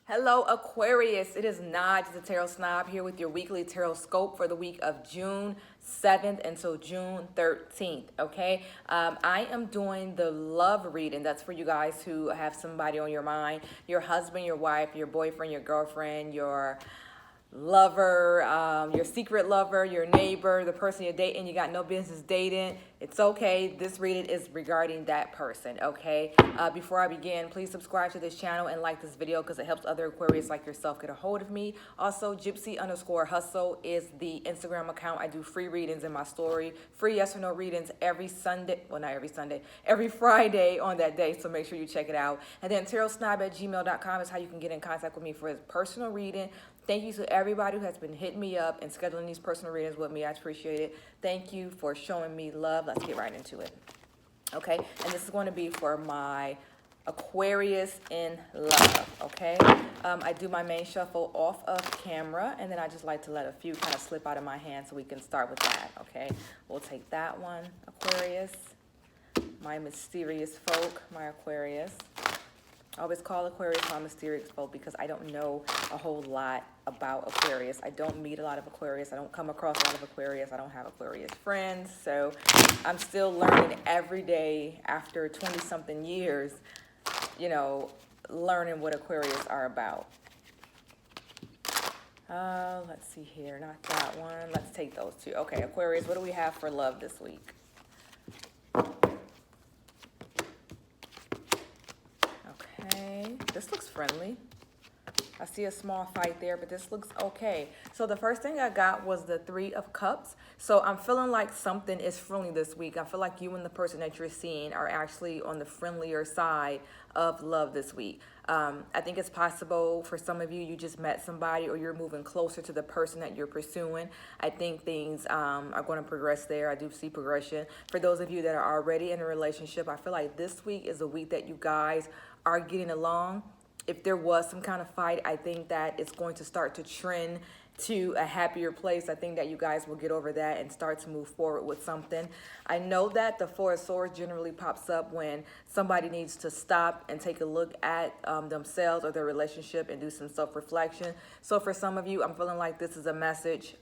Hello, Aquarius. It is Naj, the Tarot Snob, here with your weekly tarot scope for the week of June 7th until June 13th. Okay, I am doing the love reading. That's for you guys who have somebody on your mind, your husband, your wife, your boyfriend, your girlfriend, your lover, your secret lover, your neighbor, the person you're dating, you got no business dating. It's okay. This reading is regarding that person, okay? Before I begin, please subscribe to this channel and like this video because it helps other Aquarius like yourself get a hold of me. Also, Gypsy_Hustle is the Instagram account. I do free readings in my story, free yes or no readings every Sunday. Well, not every Sunday, every Friday on that day. So make sure you check it out. And then tarotsnob@gmail.com is how you can get in contact with me for a personal reading. Thank you to everybody who has been hitting me up and scheduling these personal readings with me. I appreciate it. Thank you for showing me love. Let's get right into it. Okay, and this is going to be for my Aquarius in love, okay? I do my main shuffle off of camera, and then I just like to let a few kind of slip out of my hand so we can start with that, okay? We'll take that one, Aquarius. My mysterious folk, my Aquarius. I always call Aquarius my mysterious folk because I don't know a whole lot about Aquarius. I don't meet a lot of Aquarius. I don't come across a lot of Aquarius. I don't have Aquarius friends. So I'm still learning every day after 20-something years, you know, learning what Aquarius are about. Let's see here. Not that one. Let's take those two. Okay, Aquarius, what do we have for love this week? Okay, this looks friendly. I see a small fight there, but this looks okay. So the first thing I got was the Three of Cups. So I'm feeling like something is friendly this week. I feel like you and the person that you're seeing are actually on the friendlier side of love this week. I think it's possible for some of you, you just met somebody or you're moving closer to the person that you're pursuing. I think things are going to progress there. I do see progression. For those of you that are already in a relationship, I feel like this week is a week that you guys are getting along. If there was some kind of fight, I think that it's going to start to trend to a happier place. I think that you guys will get over that and start to move forward with something. I know that the Four of Swords generally pops up when somebody needs to stop and take a look at themselves or their relationship and do some self-reflection. So for some of you, I'm feeling like this is a message.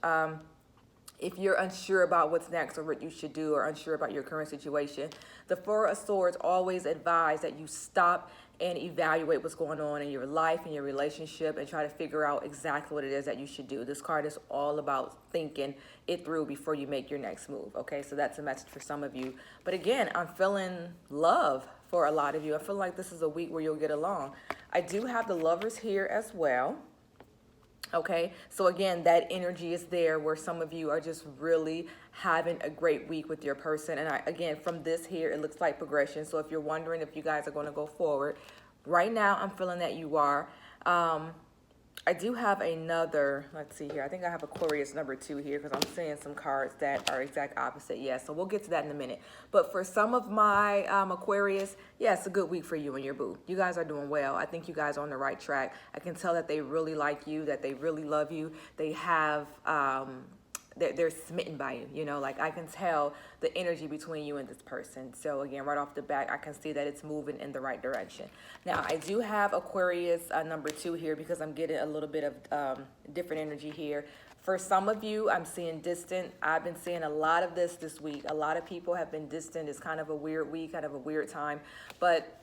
If you're unsure about what's next or what you should do or unsure about your current situation, the Four of Swords always advise that you stop and evaluate what's going on in your life and your relationship and try to figure out exactly what it is that you should do. This card is all about thinking it through before you make your next move, okay? So that's a message for some of you. But again, I'm feeling love for a lot of you. I feel like this is a week where you'll get along. I do have the Lovers here as well. Okay, so again, that energy is there where some of you are just really having a great week with your person. And again, from this here, it looks like progression. So if you're wondering if you guys are going to go forward, right now I'm feeling that you are. I do have another, let's see here. I think I have Aquarius number 2 here because I'm seeing some cards that are exact opposite. Yeah, so we'll get to that in a minute. But for some of my Aquarius, yeah, it's a good week for you and your boo. You guys are doing well. I think you guys are on the right track. I can tell that they really like you, that they really love you. They have... they're smitten by you, you know, like I can tell the energy between you and this person. So again, right off the bat, I can see that it's moving in the right direction. Now, I do have Aquarius number 2 here because I'm getting a little bit of different energy here. For some of you, I'm seeing distant. I've been seeing a lot of this week. A lot of people have been distant. It's kind of a weird week, kind of a weird time. But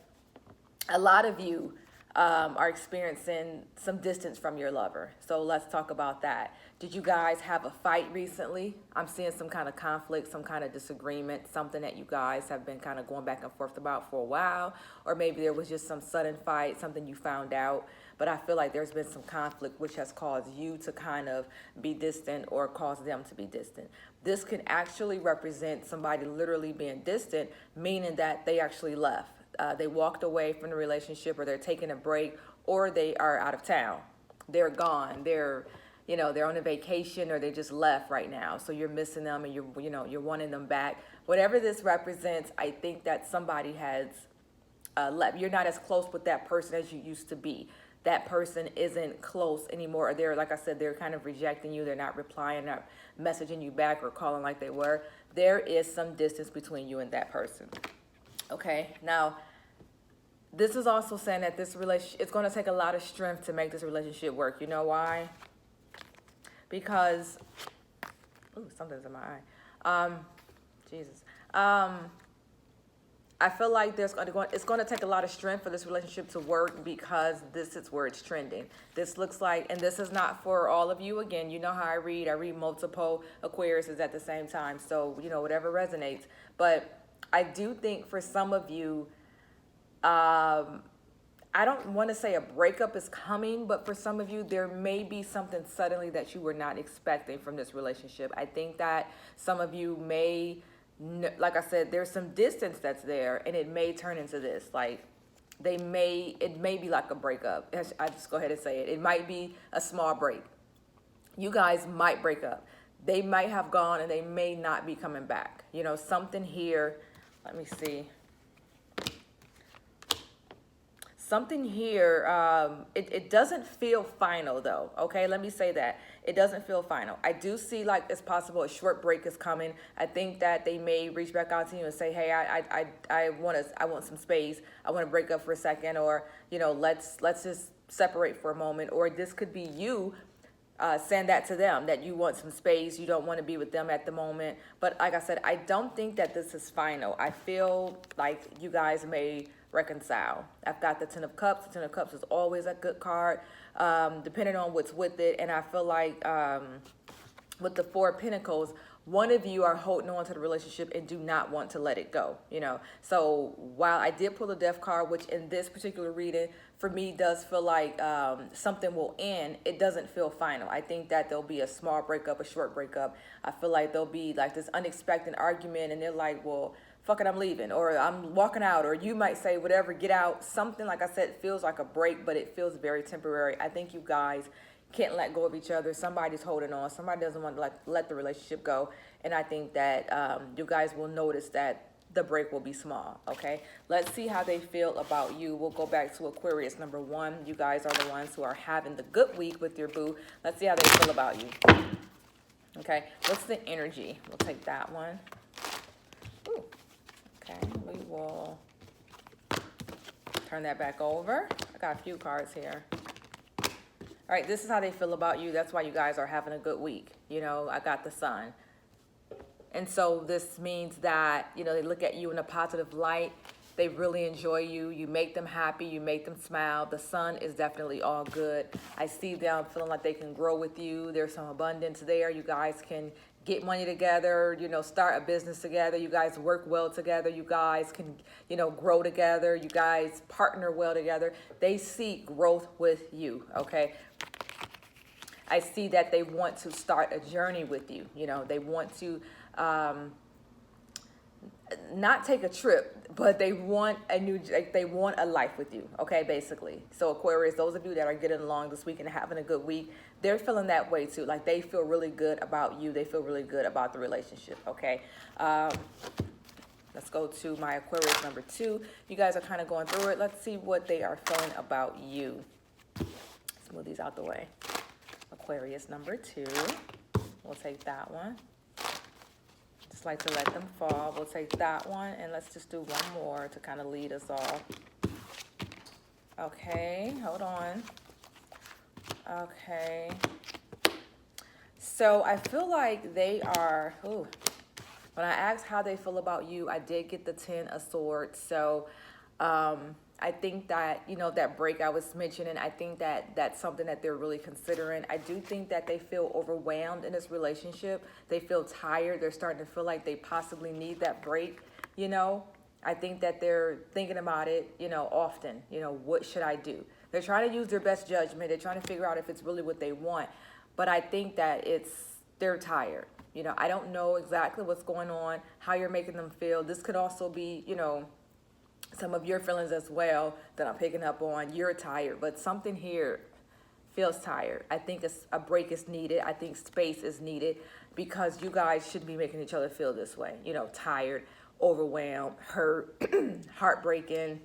a lot of you are experiencing some distance from your lover. So let's talk about that. Did you guys have a fight recently? I'm seeing some kind of conflict, some kind of disagreement, something that you guys have been kind of going back and forth about for a while, or maybe there was just some sudden fight, something you found out. But I feel like there's been some conflict which has caused you to kind of be distant or cause them to be distant. This can actually represent somebody literally being distant, meaning that they actually left. They walked away from the relationship, or they're taking a break, or they are out of town. They're gone. They're on a vacation, or they just left right now. So you're missing them, and you're wanting them back. Whatever this represents, I think that somebody has left. You're not as close with that person as you used to be. That person isn't close anymore. Or they're, like I said, they're kind of rejecting you. They're not replying, not messaging you back or calling like they were. There is some distance between you and that person. Okay, now This is also saying that this relationship, it's going to take a lot of strength to make this relationship work. You know why? Because, ooh, something's in my eye. Jesus. I feel like it's going to take a lot of strength for this relationship to work, because this is where it's trending. This looks like, and this is not for all of you. Again, you know how I read multiple Aquariuses at the same time. So, whatever resonates. But I do think for some of you, I don't want to say a breakup is coming, but for some of you, there may be something suddenly that you were not expecting from this relationship. I think that some of you may, like I said, there's some distance that's there, and it may turn into this. Like, it may be like a breakup. I just go ahead and say it. It might be a small break. You guys might break up. They might have gone, and they may not be coming back. Something here. Let me see. Something here, it doesn't feel final though, okay? Let me say that. It doesn't feel final. I do see like it's possible a short break is coming. I think that they may reach back out to you and say, hey, I want some space. I want to break up for a second, or, let's just separate for a moment. Or this could be you saying that to them, that you want some space, you don't want to be with them at the moment. But like I said, I don't think that this is final. I feel like you guys may reconcile. I've got the Ten of Cups. The Ten of Cups is always a good card, depending on what's with it. And I feel like with the Four of Pentacles, one of you are holding on to the relationship and do not want to let it go, So while I did pull the Death card, which in this particular reading, for me, does feel like something will end, it doesn't feel final. I think that there'll be a small breakup, a short breakup. I feel like there'll be like this unexpected argument, and they're like, well, fuck it, I'm leaving, or I'm walking out, or you might say whatever, get out. Something, like I said, feels like a break, but it feels very temporary. I think you guys can't let go of each other. Somebody's holding on. Somebody doesn't want to let the relationship go. And I think that you guys will notice that the break will be small, okay? Let's see how they feel about you. We'll go back to Aquarius number 1. You guys are the ones who are having the good week with your boo. Let's see how they feel about you. Okay, what's the energy? We'll take that one. Ooh. Okay, we will turn that back over. I got a few cards here. All right, this is how they feel about you. That's why you guys are having a good week. I got the Sun. And so this means that, they look at you in a positive light. They really enjoy you. You make them happy. You make them smile. The Sun is definitely all good. I see them feeling like they can grow with you. There's some abundance there. You guys can get money together, start a business together. You guys work well together. You guys can, grow together. You guys partner well together. They see growth with you, okay? I see that they want to start a journey with you. They want to not take a trip, but they want they want a life with you, okay, basically. So Aquarius, those of you that are getting along this week and having a good week, they're feeling that way too. Like, they feel really good about you. They feel really good about the relationship, okay? Let's go to my Aquarius number 2. You guys are kind of going through it. Let's see what they are feeling about you. Let's move these out the way. Aquarius number 2. We'll take that one. Just like to let them fall. We'll take that one, and let's just do one more to kind of lead us off. Okay, hold on. Okay. So I feel like they are, when I asked how they feel about you, I did get the 10 of Swords. So I think that, that break I was mentioning, I think that that's something that they're really considering. I do think that they feel overwhelmed in this relationship. They feel tired. They're starting to feel like they possibly need that break, I think that they're thinking about it, often. What should I do? They're trying to use their best judgment. They're trying to figure out if it's really what they want. But I think that they're tired. I don't know exactly what's going on, how you're making them feel. This could also be, some of your feelings as well that I'm picking up on. You're tired, but something here feels tired. I think a break is needed. I think space is needed, because you guys shouldn't be making each other feel this way. Tired, overwhelmed, hurt, heartbreaking,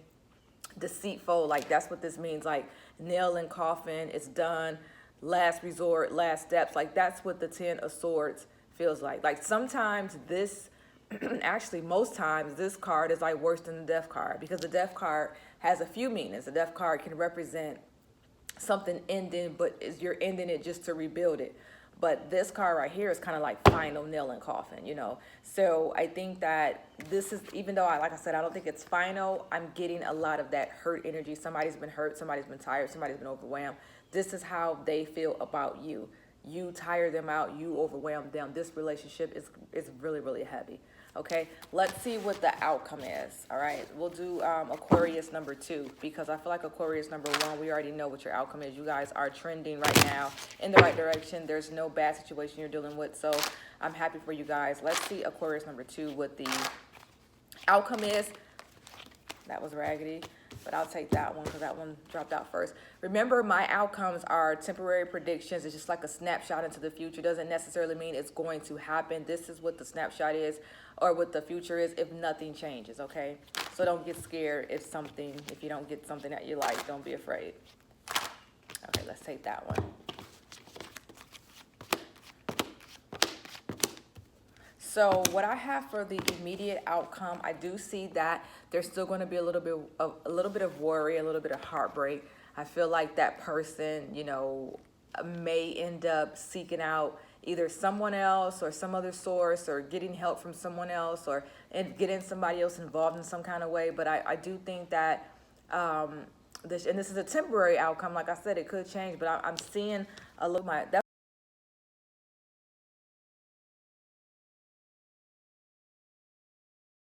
deceitful. Like, that's what this means. Like, nail in coffin, it's done, last resort, last steps. Like, that's what the 10 of Swords feels like. Like, sometimes this actually, most times this card is like worse than the death card, because the death card has a few meanings. The death card can represent something ending, but you're ending it just to rebuild it. But this card right here is kind of like final nail in coffin, you know. So I think that this is, even though like I said, I don't think it's final, I'm getting a lot of that hurt energy. Somebody's been hurt, somebody's been tired, somebody's been overwhelmed. This is how they feel about you. You tire them out, you overwhelm them. This relationship is really, really heavy. Okay, let's see what the outcome is. All right, we'll do Aquarius number 2, because I feel like Aquarius number 1, we already know what your outcome is. You guys are trending right now in the right direction. There's no bad situation you're dealing with, so I'm happy for you guys. Let's see Aquarius number 2, what the outcome is. That was raggedy, but I'll take that one because that one dropped out first. Remember, my outcomes are temporary predictions. It's just like a snapshot into the future. Doesn't necessarily mean it's going to happen. This is what the snapshot is, or what the future is if nothing changes, okay? So don't get scared if you don't get something that you like. Don't be afraid. Okay, let's take that one. So what I have for the immediate outcome, I do see that there's still going to be a little bit of worry, a little bit of heartbreak. I feel like that person, you know, may end up seeking out either someone else or some other source, or getting help from someone else, or getting somebody else involved in some kind of way. But I do think that this is a temporary outcome. Like I said, it could change, but I'm seeing a little